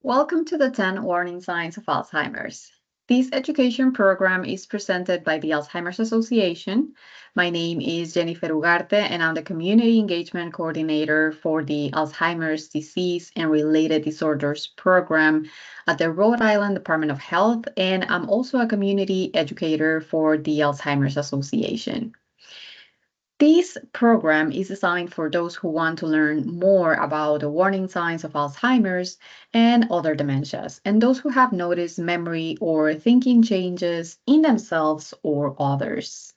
Welcome to the 10 Warning Signs of Alzheimer's. This education program is presented by the Alzheimer's Association. My name is Jennifer Ugarte, and I'm the Community Engagement Coordinator for the Alzheimer's Disease and Related Disorders program at the Rhode Island Department of Health, and I'm also a community educator for the Alzheimer's Association. This program is designed for those who want to learn more about the warning signs of Alzheimer's and other dementias, and those who have noticed memory or thinking changes in themselves or others.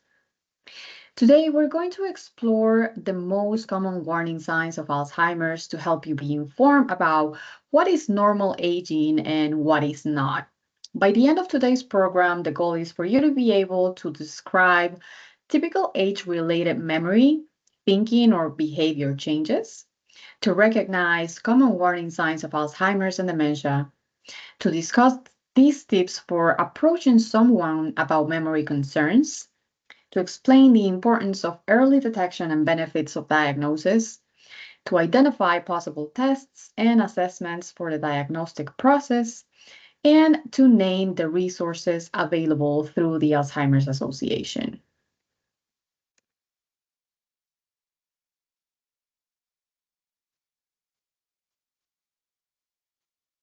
Today, we're going to explore the most common warning signs of Alzheimer's to help you be informed about what is normal aging and what is not. By the end of today's program, the goal is for you to be able to describe typical age-related memory, thinking, or behavior changes, to recognize common warning signs of Alzheimer's and dementia, to discuss these tips for approaching someone about memory concerns, to explain the importance of early detection and benefits of diagnosis, to identify possible tests and assessments for the diagnostic process, and to name the resources available through the Alzheimer's Association.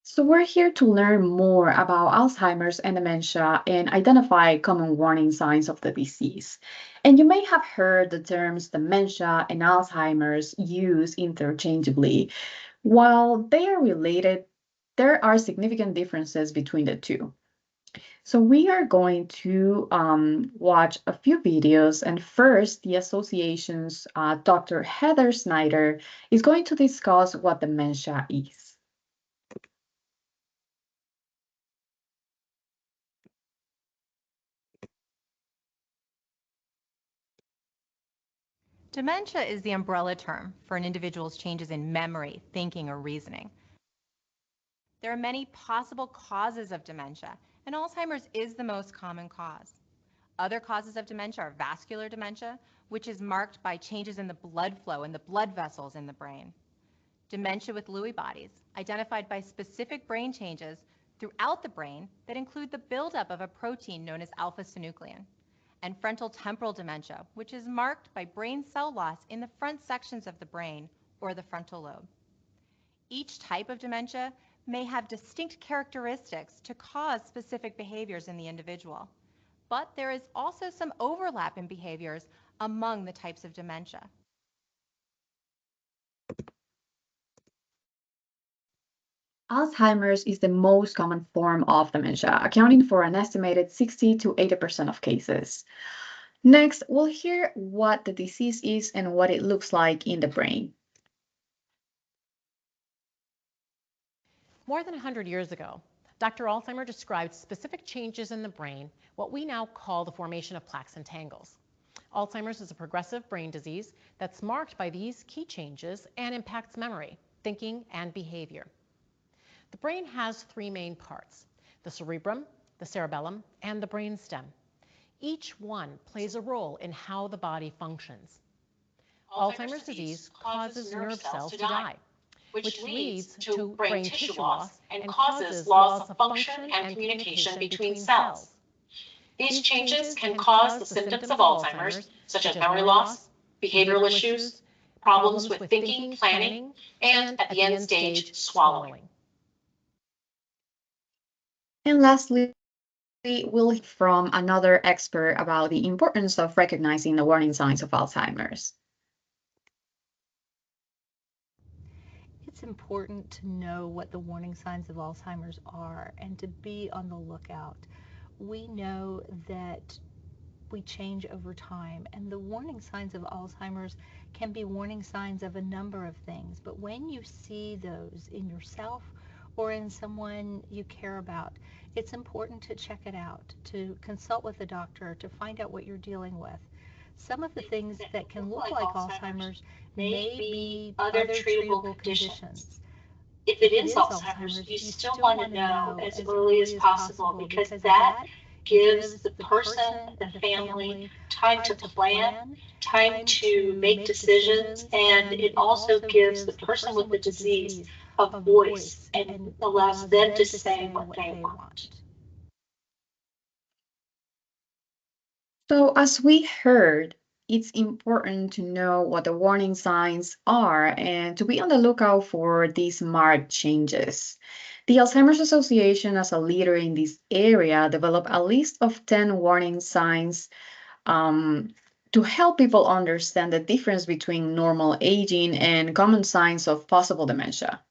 So we're here to learn more about Alzheimer's and dementia and identify common warning signs of the disease. And you may have heard the terms dementia and Alzheimer's used interchangeably. While they are related, there are significant differences between the two. So we are going to watch a few videos, and first, the association's Dr. Heather Snyder is going to discuss what dementia is. Dementia is the umbrella term for an individual's changes in memory, thinking, or reasoning. There are many possible causes of dementia, and Alzheimer's is the most common cause. Other causes of dementia are vascular dementia, which is marked by changes in the blood flow in the blood vessels in the brain. Dementia with Lewy bodies, identified by specific brain changes throughout the brain that include the buildup of a protein known as alpha-synuclein. And frontal temporal dementia, which is marked by brain cell loss in the front sections of the brain or the frontal lobe. Each type of dementia may have distinct characteristics to cause specific behaviors in the individual, but there is also some overlap in behaviors among the types of dementia. Alzheimer's is the most common form of dementia, accounting for an estimated 60 to 80% of cases. Next, we'll hear what the disease is and what it looks like in the brain. More than 100 years ago, Dr. Alzheimer described specific changes in the brain, what we now call the formation of plaques and tangles. Alzheimer's is a progressive brain disease that's marked by these key changes and impacts memory, thinking, and behavior. The brain has three main parts: the cerebrum, the cerebellum, and the brainstem. Each one plays a role in how the body functions. Alzheimer's disease causes nerve cells to die, which leads to brain tissue loss and causes loss of function and communication between cells. These changes can cause the symptoms of Alzheimer's, such as memory loss, behavioral issues, problems with thinking, planning, and at the end stage, swallowing. And lastly, we'll hear from another expert about the importance of recognizing the warning signs of Alzheimer's. It's important to know what the warning signs of Alzheimer's are and to be on the lookout. We know that we change over time, and the warning signs of Alzheimer's can be warning signs of a number of things, but when you see those in yourself or in someone you care about, it's important to check it out, to consult with a doctor, to find out what you're dealing with. Some of the things that can look like Alzheimer's may be other treatable conditions. If it is Alzheimer's, you still want to know as early as possible, because that gives the person, the family, time to plan, time to make decisions, and it also gives the person with the disease a voice and allows them to say what they want. So, as we heard, it's important to know what the warning signs are and to be on the lookout for these marked changes. The Alzheimer's Association, as a leader in this area, developed a list of 10 warning signs to help people understand the difference between normal aging and common signs of possible dementia.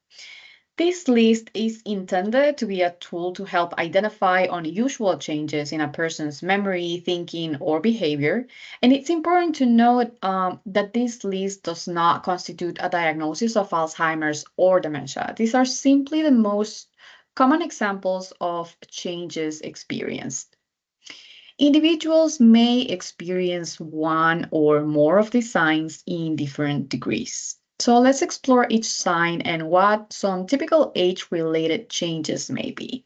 This list is intended to be a tool to help identify unusual changes in a person's memory, thinking, or behavior. And it's important to note that this list does not constitute a diagnosis of Alzheimer's or dementia. These are simply the most common examples of changes experienced. Individuals may experience one or more of these signs in different degrees. So let's explore each sign and what some typical age-related changes may be.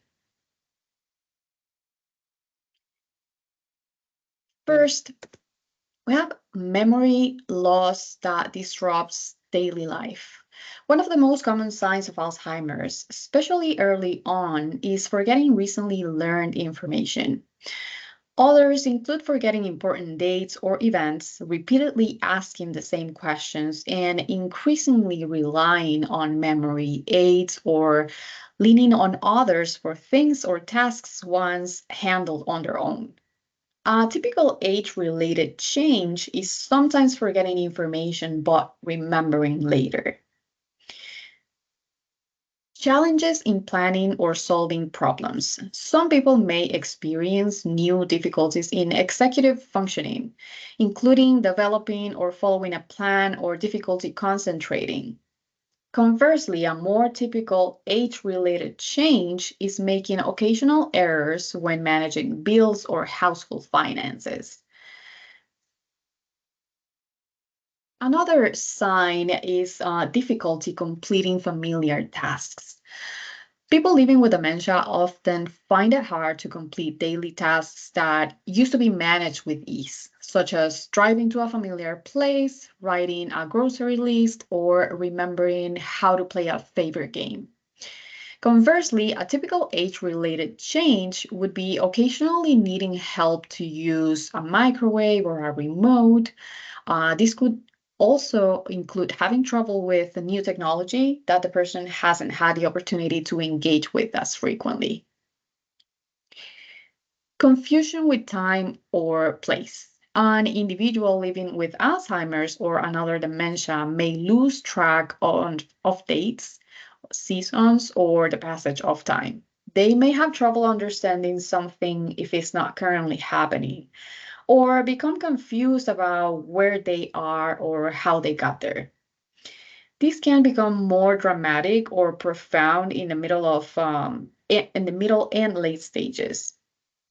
First, we have memory loss that disrupts daily life. One of the most common signs of Alzheimer's, especially early on, is forgetting recently learned information. Others include forgetting important dates or events, repeatedly asking the same questions, and increasingly relying on memory aids or leaning on others for things or tasks once handled on their own. A typical age-related change is sometimes forgetting information but remembering later. Challenges in planning or solving problems. Some people may experience new difficulties in executive functioning, including developing or following a plan or difficulty concentrating. Conversely, a more typical age-related change is making occasional errors when managing bills or household finances. Another sign is difficulty completing familiar tasks. People living with dementia often find it hard to complete daily tasks that used to be managed with ease, such as driving to a familiar place, writing a grocery list, or remembering how to play a favorite game. Conversely, a typical age-related change would be occasionally needing help to use a microwave or a remote. This could also include having trouble with the new technology that the person hasn't had the opportunity to engage with as frequently. Confusion with time or place. An individual living with Alzheimer's or another dementia may lose track of dates, seasons, or the passage of time. They may have trouble understanding something if it's not currently happening, or become confused about where they are or how they got there. This can become more dramatic or profound in the middle and late stages.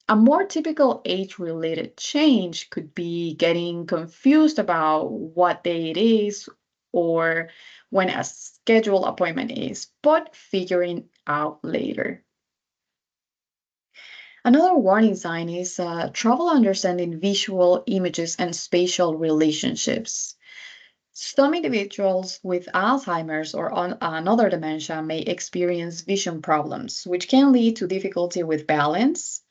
A more typical age-related change could be getting confused about what day it is or when a scheduled appointment is, but figuring out later. Another warning sign is trouble understanding visual images and spatial relationships. Some individuals with Alzheimer's or another dementia may experience vision problems, which can lead to difficulty with balance,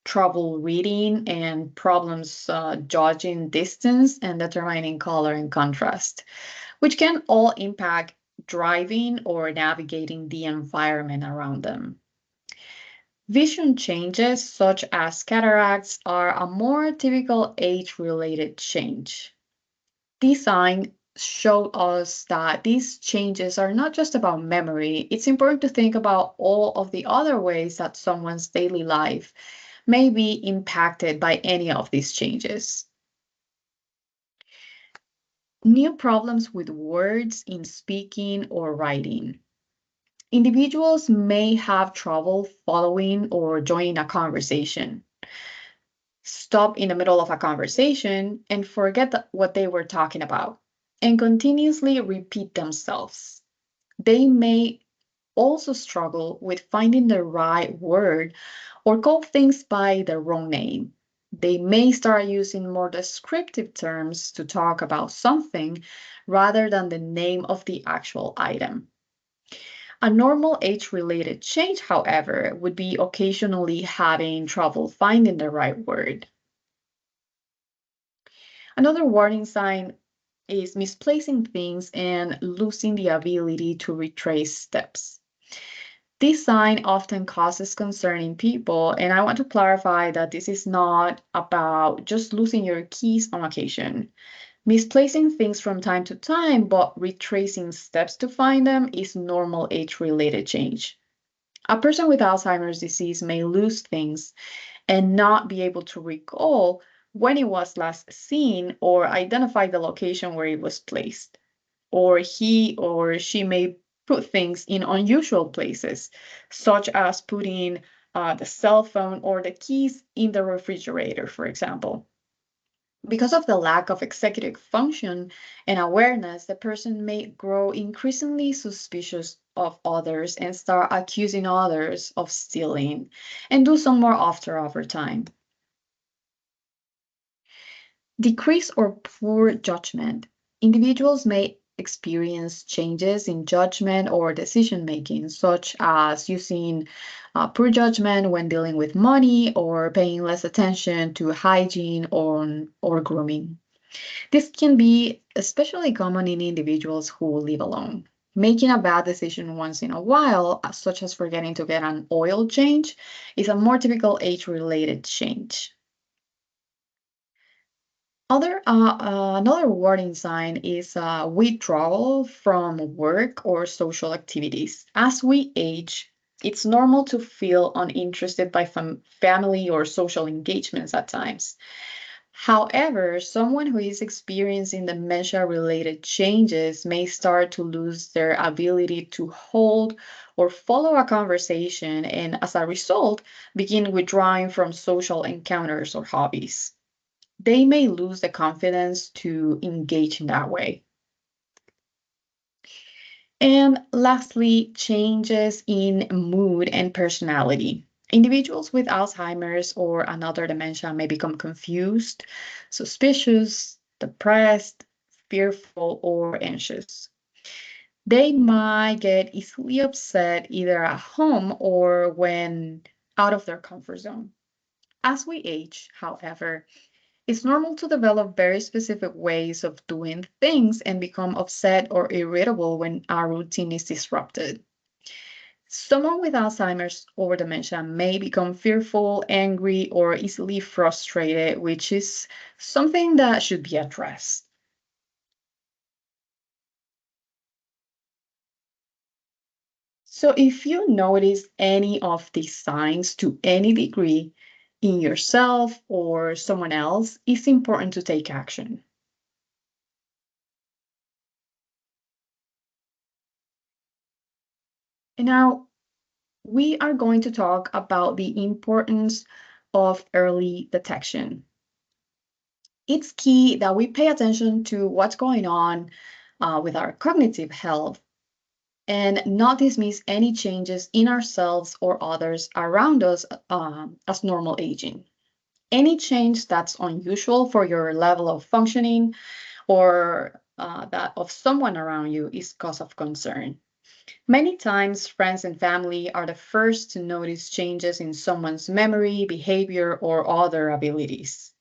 trouble reading, and problems judging distance and determining color and contrast, which can all impact driving or navigating the environment around them. Vision changes, such as cataracts, are a more typical age-related change. These signs show us that these changes are not just about memory. It's important to think about all of the other ways that someone's daily life may be impacted by any of these changes. New problems with words in speaking or writing. Individuals may have trouble following or joining a conversation, stop in the middle of a conversation and forget what they were talking about, and continuously repeat themselves. They may also struggle with finding the right word or call things by the wrong name. They may start using more descriptive terms to talk about something rather than the name of the actual item. A normal age-related change, however, would be occasionally having trouble finding the right word. Another warning sign is misplacing things and losing the ability to retrace steps. This sign often causes concern in people, and I want to clarify that this is not about just losing your keys on occasion. Misplacing things from time to time, but retracing steps to find them is normal age-related change. A person with Alzheimer's disease may lose things and not be able to recall when it was last seen or identify the location where it was placed. Or he or she may put things in unusual places, such as putting the cell phone or the keys in the refrigerator, for example. Because of the lack of executive function and awareness, the person may grow increasingly suspicious of others and start accusing others of stealing, and do so more often over time. Decrease or poor judgment. Individuals may experience changes in judgment or decision making, such as using poor judgment when dealing with money or paying less attention to hygiene or grooming. This can be especially common in individuals who live alone. Making a bad decision once in a while, such as forgetting to get an oil change, is a more typical age-related change. Another warning sign is withdrawal from work or social activities. As we age, it's normal to feel uninterested by family or social engagements at times. However, someone who is experiencing dementia-related changes may start to lose their ability to hold or follow a conversation and, as a result, begin withdrawing from social encounters or hobbies. They may lose the confidence to engage in that way. And lastly, changes in mood and personality. Individuals with Alzheimer's or another dementia may become confused, suspicious, depressed, fearful, or anxious. They might get easily upset either at home or when out of their comfort zone. As we age, however, it's normal to develop very specific ways of doing things and become upset or irritable when our routine is disrupted. Someone with Alzheimer's or dementia may become fearful, angry, or easily frustrated, which is something that should be addressed. So if you notice any of these signs to any degree in yourself or someone else, it's important to take action. And now we are going to talk about the importance of early detection. It's key that we pay attention to what's going on with our cognitive health and not dismiss any changes in ourselves or others around us as normal aging. Any change that's unusual for your level of functioning or that of someone around you is cause of concern. Many times, friends and family are the first to notice changes in someone's memory, behavior, or other abilities.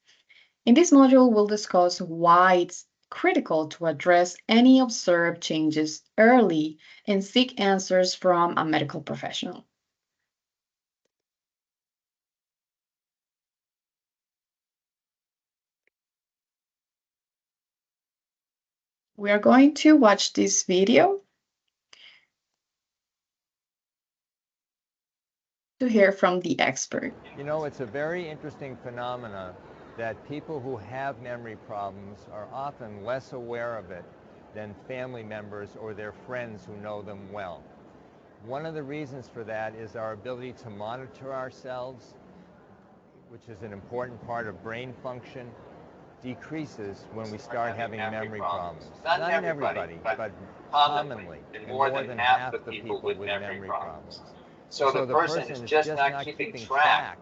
In this module, we'll discuss why it's critical to address any observed changes early and seek answers from a medical professional. We are going to watch this video to hear from the expert. You know, it's a very interesting phenomena that people who have memory problems are often less aware of it than family members or their friends who know them well. One of the reasons for that is our ability to monitor ourselves, which is an important part of brain function, decreases when we start having memory problems. Not in everybody, but commonly, in more than half the people with memory problems. So the person is just not keeping track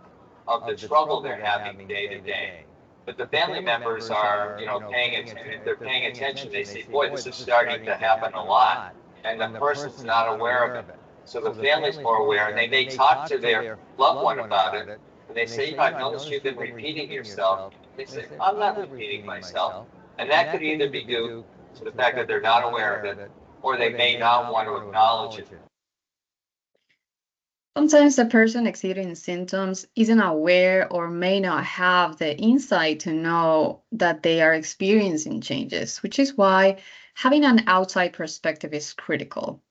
of the trouble they're having day to day. But the family members are, paying attention. If they're paying attention, they say, boy, this is starting to happen a lot. And the person's not aware of it. So the family's more aware, and they may talk to their loved one about it. And they say, I've noticed you've been repeating yourself. They say, I'm not repeating myself. And that could either be due to the fact that they're not aware of it, or they may not want to acknowledge it. Sometimes the person exhibiting symptoms isn't aware or may not have the insight to know that they are experiencing changes, which is why having an outside perspective is critical.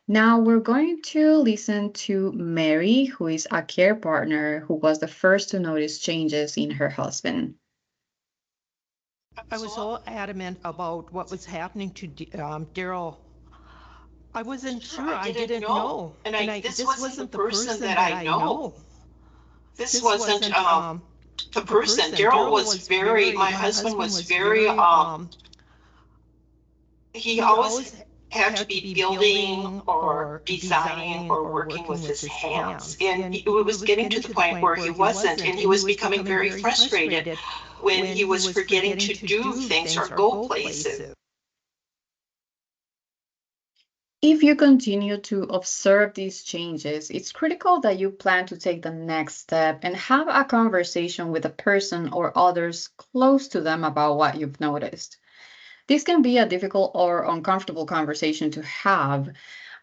Now we're going to listen to Mary, who is a care partner who was the first to notice changes in her husband. I was so adamant about what was happening to Daryl. I wasn't sure. I didn't know. And this wasn't the person that I know. This wasn't the person. Daryl was very, my husband was very, he always had to be building or designing or working with his hands. And it was getting to the point where he wasn't, and he was becoming very frustrated when he was forgetting to do things or go places. If you continue to observe these changes, it's critical that you plan to take the next step and have a conversation with a person or others close to them about what you've noticed. This can be a difficult or uncomfortable conversation to have,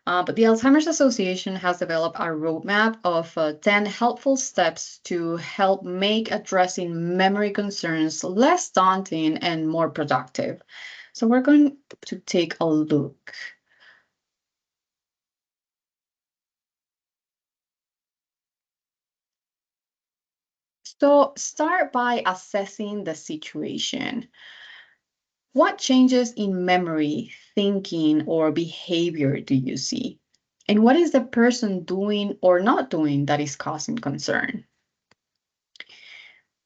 but the Alzheimer's Association has developed a roadmap of 10 helpful steps to help make addressing memory concerns less daunting and more productive. So we're going to take a look. So start by assessing the situation. What changes in memory, thinking, or behavior do you see? And what is the person doing or not doing that is causing concern?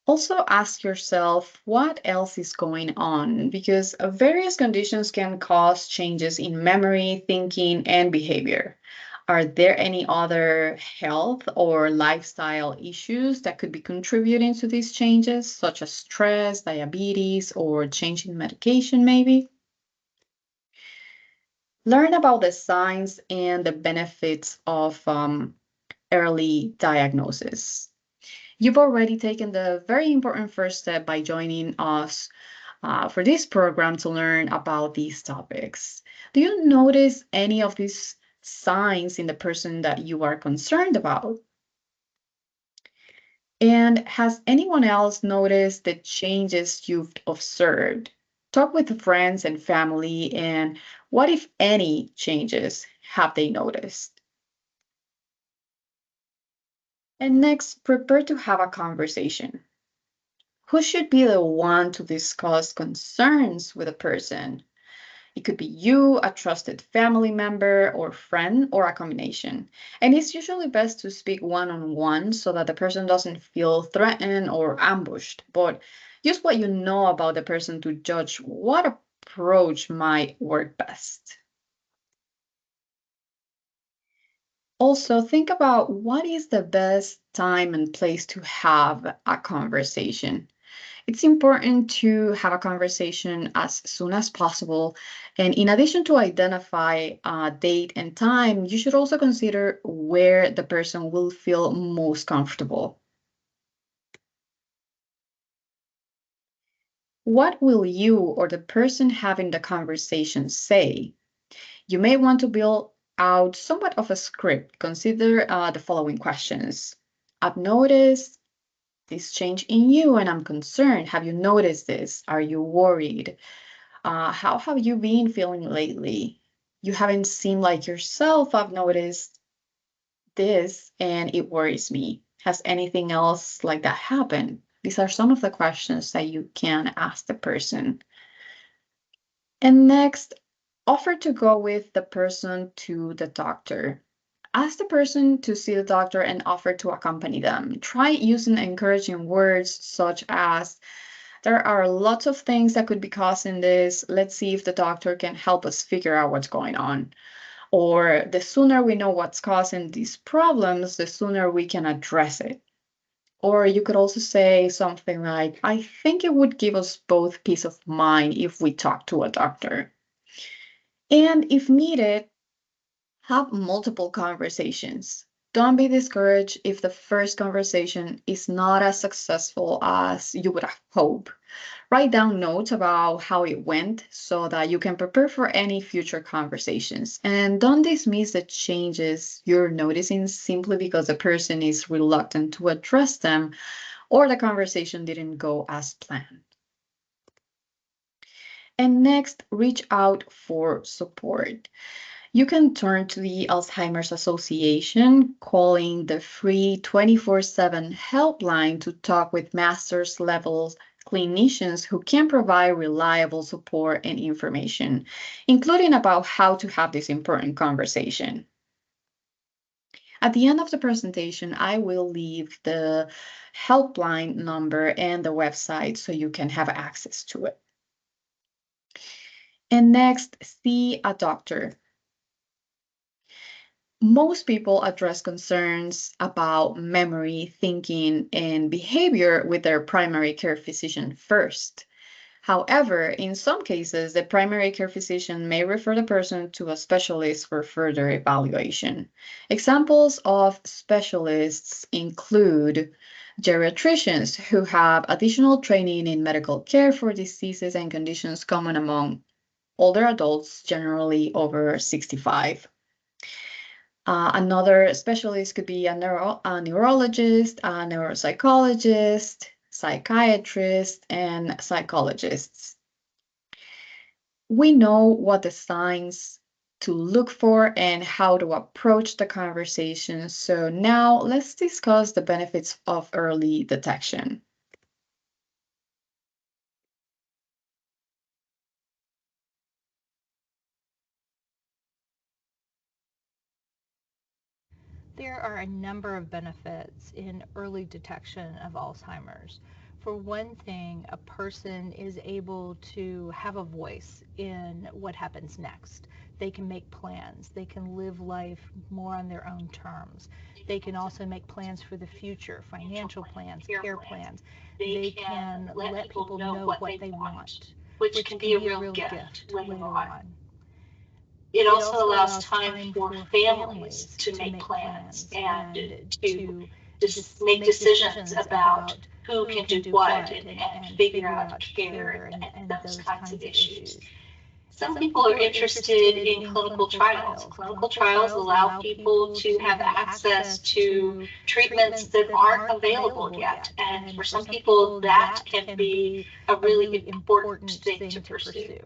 Also ask yourself what else is going on, because various conditions can cause changes in memory, thinking, and behavior. Are there any other health or lifestyle issues that could be contributing to these changes, such as stress, diabetes, or change in medication, maybe? Learn about the signs and the benefits of early diagnosis. You've already taken the very important first step by joining us for this program to learn about these topics. Do you notice any of these signs in the person that you are concerned about? And has anyone else noticed the changes you've observed? Talk with friends and family, and what, if any, changes have they noticed? And next, prepare to have a conversation. Who should be the one to discuss concerns with a person? It could be you, a trusted family member or friend, or a combination. And it's usually best to speak one-on-one so that the person doesn't feel threatened or ambushed. But use what you know about the person to judge what approach might work best. Also, think about what is the best time and place to have a conversation. It's important to have a conversation as soon as possible. And in addition to identify a date and time, you should also consider where the person will feel most comfortable. What will you or the person having the conversation say? You may want to build out somewhat of a script. Consider the following questions. I've noticed this change in you and I'm concerned. Have you noticed this? Are you worried? How have you been feeling lately? You haven't seemed like yourself. I've noticed this and it worries me. Has anything else like that happened? These are some of the questions that you can ask the person. And next, offer to go with the person to the doctor. Ask the person to see the doctor and offer to accompany them. Try using encouraging words such as, there are lots of things that could be causing this. Let's see if the doctor can help us figure out what's going on. Or the sooner we know what's causing these problems, the sooner we can address it. Or you could also say something like, I think it would give us both peace of mind if we talk to a doctor. And if needed, Have multiple conversations. Don't be discouraged if the first conversation is not as successful as you would have hoped. Write down notes about how it went so that you can prepare for any future conversations. And don't dismiss the changes you're noticing simply because the person is reluctant to address them or the conversation didn't go as planned. And next, reach out for support. You can turn to the Alzheimer's Association, calling the free 24/7 helpline to talk with master's level clinicians who can provide reliable support and information, including about how to have this important conversation. At the end of the presentation, I will leave the helpline number and the website so you can have access to it. And next, see a doctor. Most people address concerns about memory, thinking, and behavior with their primary care physician first. However, in some cases, the primary care physician may refer the person to a specialist for further evaluation. Examples of specialists include geriatricians who have additional training in medical care for diseases and conditions common among older adults, generally over 65. Another specialist could be a neurologist, a neuropsychologist, psychiatrist, and psychologists. We know what the signs to look for and how to approach the conversation. So now let's discuss the benefits of early detection. There are a number of benefits in early detection of Alzheimer's. For one thing, a person is able to have a voice in what happens next. They can make plans. They can live life more on their own terms. They can also make plans for the future, financial plans, care plans. They can let people know what they want, which can be a real gift later on. It also allows time for families to make plans and to just make decisions about who can do what and figure out care and those kinds of issues. Some people are interested in clinical trials. Clinical trials allow people to have access to treatments that aren't available yet. And for some people, that can be a really important thing to pursue.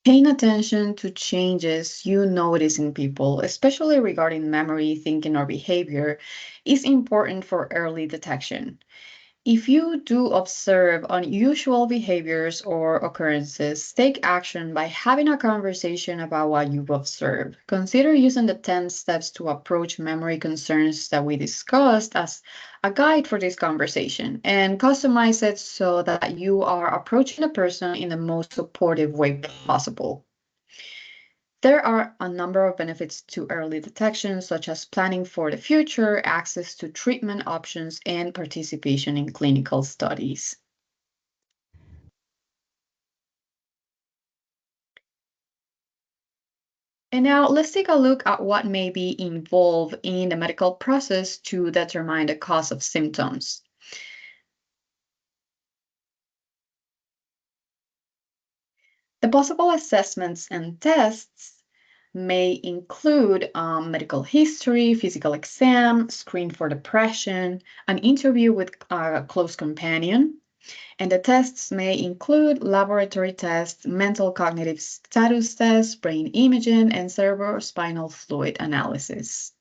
Paying attention to changes you notice in people, especially regarding memory, thinking, or behavior, is important for early detection. If you do observe unusual behaviors or occurrences, take action by having a conversation about what you've observed. Consider using the 10 steps to approach memory concerns that we discussed as a guide for this conversation and customize it so that you are approaching a person in the most supportive way possible. There are a number of benefits to early detection, such as planning for the future, access to treatment options, and participation in clinical studies. And now let's take a look at what may be involved in the medical process to determine the cause of symptoms. The possible assessments and tests may include medical history, physical exam, screen for depression, an interview with a close companion, and the tests may include laboratory tests, mental cognitive status tests, brain imaging, and cerebrospinal fluid analysis.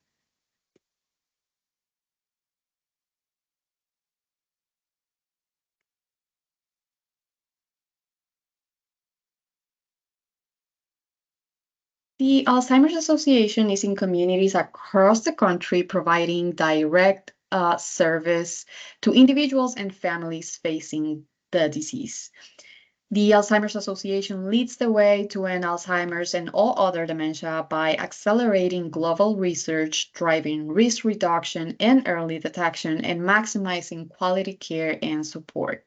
The Alzheimer's Association is in communities across the country providing direct service to individuals and families facing the disease. The Alzheimer's Association leads the way to end Alzheimer's and all other dementia by accelerating global research, driving risk reduction and early detection, and maximizing quality care and support.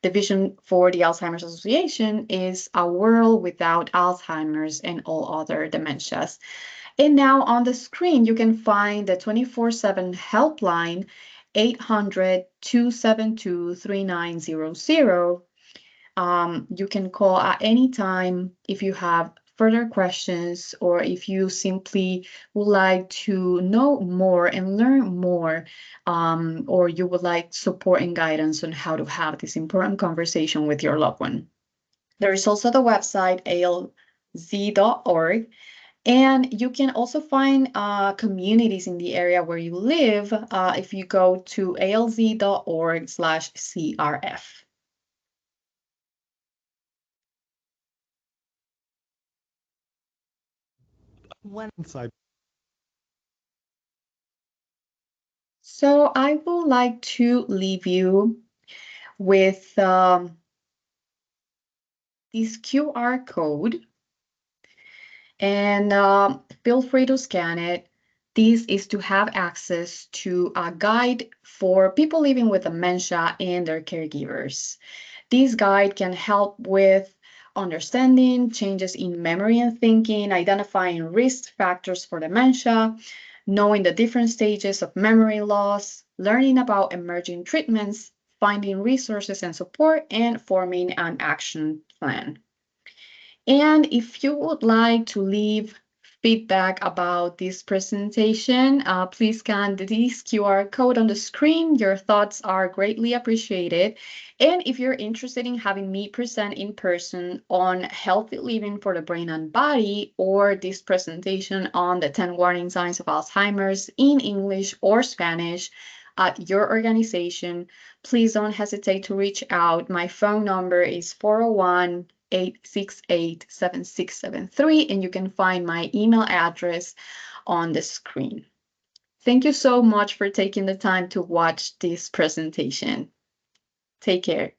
The vision for the Alzheimer's Association is a world without Alzheimer's and all other dementias. And now on the screen, you can find the 24/7 helpline, 800-272-3900. You can call at any time if you have further questions or if you simply would like to know more and learn more, or you would like support and guidance on how to have this important conversation with your loved one. There is also the website alz.org. And you can also find communities in the area where you live if you go to alz.org/CRF. So I would like to leave you with this QR code, and feel free to scan it. This is to have access to a guide for people living with dementia and their caregivers. This guide can help with understanding changes in memory and thinking, identifying risk factors for dementia, knowing the different stages of memory loss, learning about emerging treatments, finding resources and support, and forming an action plan. And if you would like to leave feedback about this presentation, please scan this QR code on the screen. Your thoughts are greatly appreciated. And if you're interested in having me present in person on healthy living for the brain and body, or this presentation on the 10 warning signs of Alzheimer's in English or Spanish at your organization, please don't hesitate to reach out. My phone number is 401-868-7673, and you can find my email address on the screen. Thank you so much for taking the time to watch this presentation. Take care.